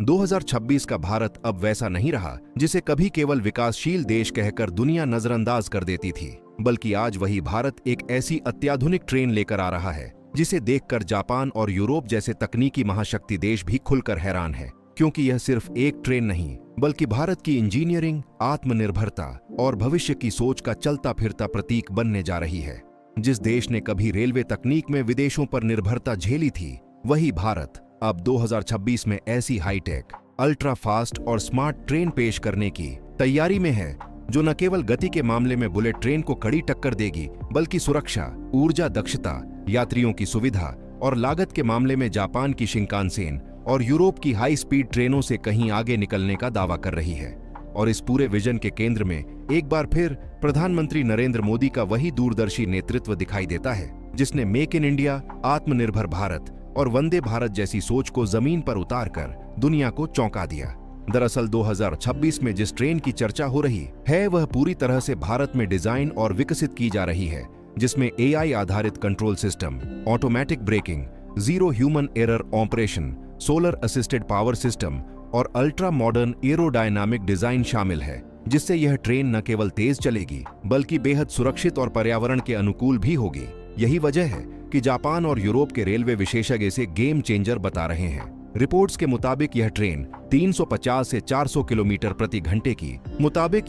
2026 का भारत अब वैसा नहीं रहा जिसे कभी केवल विकासशील देश कहकर दुनिया नजरअंदाज कर देती थी, बल्कि आज वही भारत एक ऐसी अत्याधुनिक ट्रेन लेकर आ रहा है जिसे देखकर जापान और यूरोप जैसे तकनीकी महाशक्ति देश भी खुलकर हैरान है। क्योंकि यह सिर्फ एक ट्रेन नहीं, बल्कि भारत की इंजीनियरिंग, आत्मनिर्भरता और भविष्य की सोच का चलता फिरता प्रतीक बनने जा रही है। जिस देश ने कभी रेलवे तकनीक में विदेशों पर निर्भरता झेली थी, वही भारत अब 2026 में ऐसी हाईटेक, अल्ट्रा फास्ट और स्मार्ट ट्रेन पेश करने की तैयारी में है जो न केवल गति के मामले में बुलेट ट्रेन को कड़ी टक्कर देगी, बल्कि सुरक्षा, ऊर्जा दक्षता, यात्रियों की सुविधा और लागत के मामले में जापान की शिंकानसेन और यूरोप की हाई स्पीड ट्रेनों से कहीं आगे निकलने का दावा कर रही है। और इस पूरे विजन के केंद्र में एक बार फिर प्रधानमंत्री नरेंद्र मोदी का वही दूरदर्शी नेतृत्व दिखाई देता है जिसने मेक इन इंडिया, आत्मनिर्भर भारत और वंदे भारत जैसी सोच को जमीन पर उतारकर दुनिया को चौंका दिया। दरअसल 2026 में जिस ट्रेन की चर्चा हो रही है वह पूरी तरह से भारत में डिजाइन और विकसित की जा रही है, जिसमें एआई आधारित control system, automatic breaking, zero human error operation, solar assisted power system और अल्ट्रा मॉडर्न एरोडायनामिक डिजाइन शामिल है, जिससे यह ट्रेन न केवल तेज चलेगी बल्कि बेहद सुरक्षित और पर्यावरण के अनुकूल भी होगी। यही वजह है कि जापान और यूरोप के रेलवे विशेषज्ञ इसे गेम चेंजर बता रहे हैं। रिपोर्ट्स के मुताबिक यह ट्रेन 350 से 400 किलोमीटर प्रति घंटे की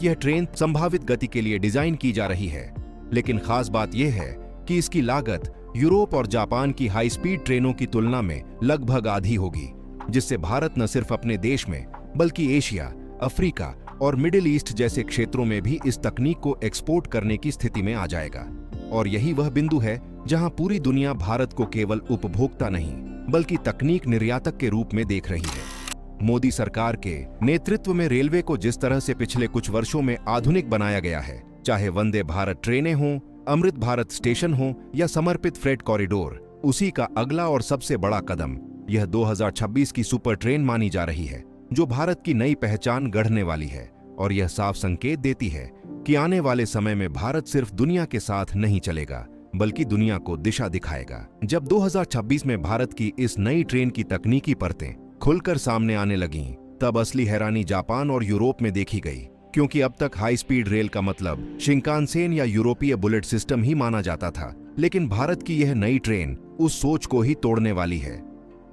यह ट्रेन संभावित गति के लिए डिजाइन की जा रही है। लेकिन खास बात यह है कि इसकी लागत यूरोप और जापान की हाई स्पीड ट्रेनों की तुलना में लगभग आधी होगी, जिससे भारत न सिर्फ अपने देश में बल्कि एशिया, अफ्रीका और मिडिल ईस्ट जैसे क्षेत्रों में भी इस तकनीक को एक्सपोर्ट करने की स्थिति में आ जाएगा। और यही वह बिंदु है जहां पूरी दुनिया भारत को केवल उपभोक्ता नहीं बल्कि तकनीक निर्यातक के रूप में देख रही है। मोदी सरकार के नेतृत्व में रेलवे को जिस तरह से पिछले कुछ वर्षों में आधुनिक बनाया गया है, चाहे वंदे भारत ट्रेनें हों, अमृत भारत स्टेशन हो या समर्पित फ्रेट कॉरिडोर, उसी का अगला और सबसे बड़ा कदम यह 2026 की सुपर ट्रेन मानी जा रही है, जो भारत की नई पहचान गढ़ने वाली है। और यह साफ संकेत देती है कि आने वाले समय में भारत सिर्फ दुनिया के साथ नहीं चलेगा बल्कि दुनिया को दिशा दिखाएगा। जब 2026 में भारत की इस नई ट्रेन की तकनीकी परतें खुलकर सामने आने लगीं, तब असली हैरानी जापान और यूरोप में देखी गई, क्योंकि अब तक हाई स्पीड रेल का मतलब शिंकानसेन या यूरोपीय बुलेट सिस्टम ही माना जाता था। लेकिन भारत की यह नई ट्रेन उस सोच को ही तोड़ने वाली है।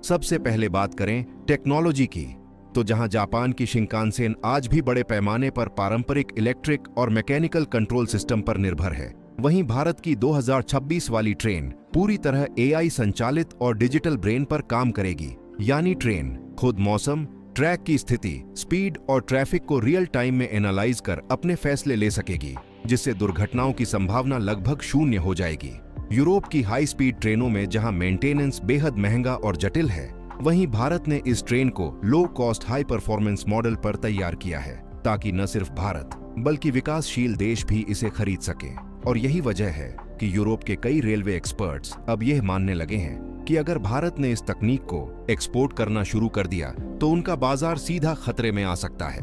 सबसे पहले बात करें टेक्नोलॉजी की, तो जहां जापान की शिंकानसेन आज भी बड़े पैमाने पर पारंपरिक इलेक्ट्रिक और मैकेनिकल कंट्रोल सिस्टम पर निर्भर है, वहीं भारत की 2026 वाली ट्रेन पूरी तरह एआई संचालित और डिजिटल ब्रेन पर काम करेगी। यानी ट्रेन खुद मौसम, ट्रैक की स्थिति, स्पीड और ट्रैफिक को रियल टाइम में एनालाइज कर अपने फैसले ले सकेगी, जिससे दुर्घटनाओं की संभावना लगभग शून्य हो जाएगी। यूरोप की हाई स्पीड ट्रेनों में जहां मेंटेनेंस बेहद महंगा और जटिल है, वहीं भारत ने इस ट्रेन को low cost high performance model पर तैयार किया है, ताकि न सिर्फ भारत बल्कि विकासशील देश भी इसे खरीद सके। और यही वजह है कि यूरोप के कई रेलवे एक्सपर्ट्स अब यह मानने लगे हैं कि अगर भारत ने इस तकनीक को एक्सपोर्ट करना शुरू कर दिया तो उनका बाजार सीधा खतरे में आ सकता है।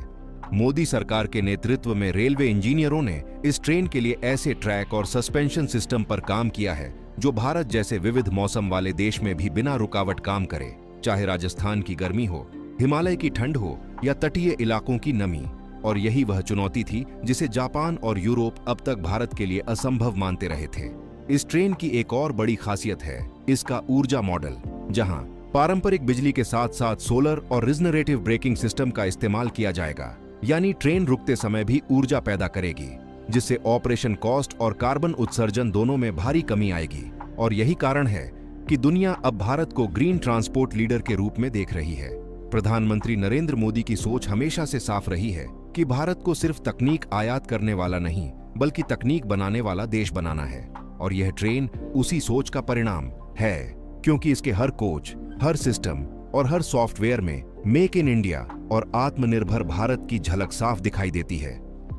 मोदी सरकार के नेतृत्व में रेलवे इंजीनियरों ने इस ट्रेन के लिए ऐसे ट्रैक और सस्पेंशन सिस्टम पर काम किया है जो भारत जैसे विविध मौसम वाले देश में भी बिना रुकावट काम करे, चाहे राजस्थान की गर्मी हो, हिमालय की ठंड हो या तटीय इलाकों की नमी। और यही वह चुनौती थी जिसे जापान और यूरोप अब तक भारत के लिए असंभव मानते रहे थे। इस ट्रेन की एक और बड़ी खासियत है इसका ऊर्जा मॉडल, जहां पारंपरिक बिजली के साथ साथ सोलर और रिजनरेटिव ब्रेकिंग सिस्टम का इस्तेमाल किया जाएगा। यानी ट्रेन रुकते समय भी ऊर्जा पैदा करेगी, जिससे ऑपरेशन कॉस्ट और कार्बन उत्सर्जन दोनों में भारी कमी आएगी। और यही कारण है कि दुनिया अब भारत को ग्रीन ट्रांसपोर्ट लीडर के रूप में देख रही है। प्रधानमंत्री नरेंद्र मोदी की सोच हमेशा से साफ रही है कि भारत को सिर्फ तकनीक आयात करने वाला नहीं बल्कि तकनीक बनाने वाला देश बनाना है। और यह ट्रेन उसी सोच का परिणाम है, क्योंकि इसके हर कोच, हर सिस्टम और हर सॉफ्टवेयर में मेक इन इंडिया और आत्मनिर्भर भारत की झलक साफ दिखाई देती है।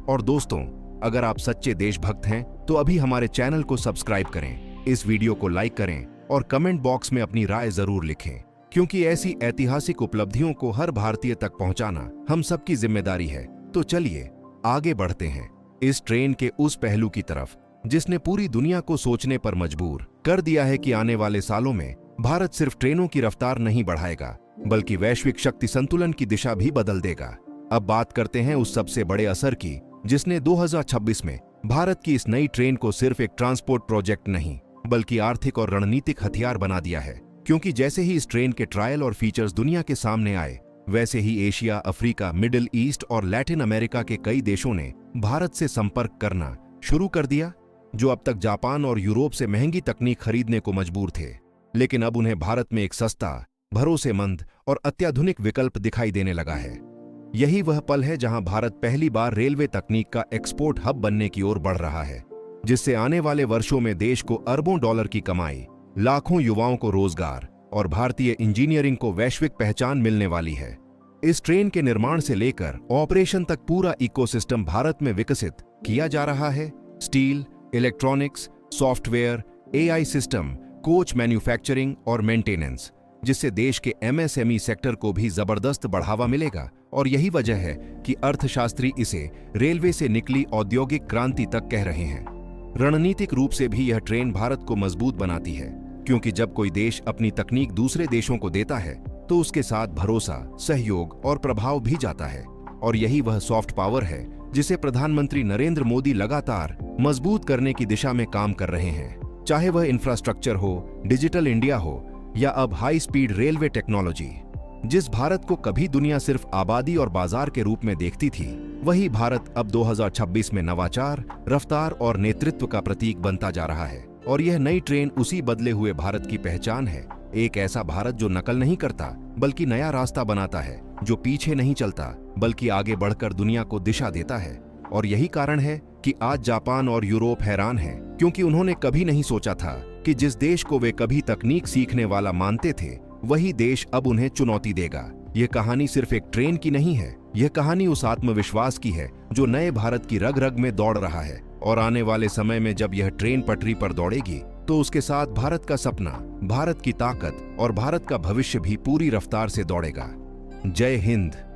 और दोस्तों, अगर आप सच्चे देशभक्त हैं तो अभी हमारे चैनल को सब्सक्राइब करें, इस वीडियो को लाइक करें और कमेंट बॉक्स में अपनी राय जरूर लिखें, क्योंकि ऐसी ऐतिहासिक उपलब्धियों को हर भारतीय तक पहुंचाना हम सबकी जिम्मेदारी है। तो चलिए आगे बढ़ते हैं इस ट्रेन के उस पहलू की तरफ जिसने पूरी दुनिया को सोचने पर मजबूर कर दिया है कि आने वाले सालों में भारत सिर्फ ट्रेनों की रफ्तार नहीं बढ़ाएगा बल्कि वैश्विक शक्ति संतुलन की दिशा भी बदल देगा। अब बात करते हैं उस सबसे बड़े असर की, जिसने 2026 में भारत की इस नई ट्रेन को सिर्फ एक ट्रांसपोर्ट प्रोजेक्ट नहीं, बल्कि आर्थिक और रणनीतिक हथियार बना दिया है। क्योंकि जैसे ही इस ट्रेन के ट्रायल और फीचर्स दुनिया के सामने आए, वैसे ही एशिया, अफ्रीका, मिडिल ईस्ट और लैटिन अमेरिका के कई देशों ने भारत से संपर्क करना शुरू कर दिया, जो अब तक जापान और यूरोप से महंगी तकनीक खरीदने को मजबूर थे। लेकिन अब उन्हें भारत में एक सस्ता, भरोसेमंद और अत्याधुनिक विकल्प दिखाई देने लगा है। यही वह पल है जहां भारत पहली बार रेलवे तकनीक का एक्सपोर्ट हब बनने की ओर बढ़ रहा है, जिससे आने वाले वर्षों में देश को अरबों डॉलर की कमाई, लाखों युवाओं को रोजगार और भारतीय इंजीनियरिंग को वैश्विक पहचान मिलने वाली है। इस ट्रेन के निर्माण से लेकर ऑपरेशन तक पूरा इकोसिस्टम भारत में विकसित किया जा रहा है। Steel, electronics, software, AI system, coach manufacturing और मेंटेनेंस, जिससे देश के एमएसएमई सेक्टर को भी जबरदस्त बढ़ावा मिलेगा। और यही वजह है कि अर्थशास्त्री इसे रेलवे से निकली औद्योगिक क्रांति तक कह रहे हैं। रणनीतिक रूप से भी यह ट्रेन भारत को मजबूत बनाती है, क्योंकि जब कोई देश अपनी तकनीक दूसरे देशों को देता है तो उसके साथ भरोसा, सहयोग और प्रभाव भी जाता है। और यही वह सॉफ्ट पावर है जिसे प्रधानमंत्री नरेंद्र मोदी लगातार मजबूत करने की दिशा में काम कर रहे हैं। चाहे वह इंफ्रास्ट्रक्चर हो, डिजिटल इंडिया हो या अब हाई स्पीड रेलवे टेक्नोलॉजी। जिस भारत को कभी दुनिया सिर्फ आबादी और बाजार के रूप में देखती थी, वही भारत अब 2026 में नवाचार, रफ्तार और नेतृत्व का प्रतीक बनता जा रहा है। और यह नई ट्रेन उसी बदले हुए भारत की पहचान है। एक ऐसा भारत जो नकल नहीं करता, बल्कि नया रास्ता बनाता है, जो पीछे नहीं चलता, बल्कि आगे बढ़कर दुनिया को दिशा देता है। और यही कारण है कि आज जापान और यूरोप हैरान हैं, क्योंकि उन्होंने कभी नहीं सोचा था कि जिस देश को वे कभी तकनीक सीखने वाला मानते थे, वही देश अब उन्हें चुनौती देगा। यह कहानी सिर्फ एक ट्रेन की नहीं है, यह कहानी उस आत्मविश्वास की है जो नए भारत की रग रग में दौड़ रहा है। और आने वाले समय में जब यह ट्रेन पटरी पर दौड़ेगी, तो उसके साथ भारत का सपना, भारत की ताकत और भारत का भविष्य भी पूरी रफ्तार से दौड़ेगा। जय हिंद।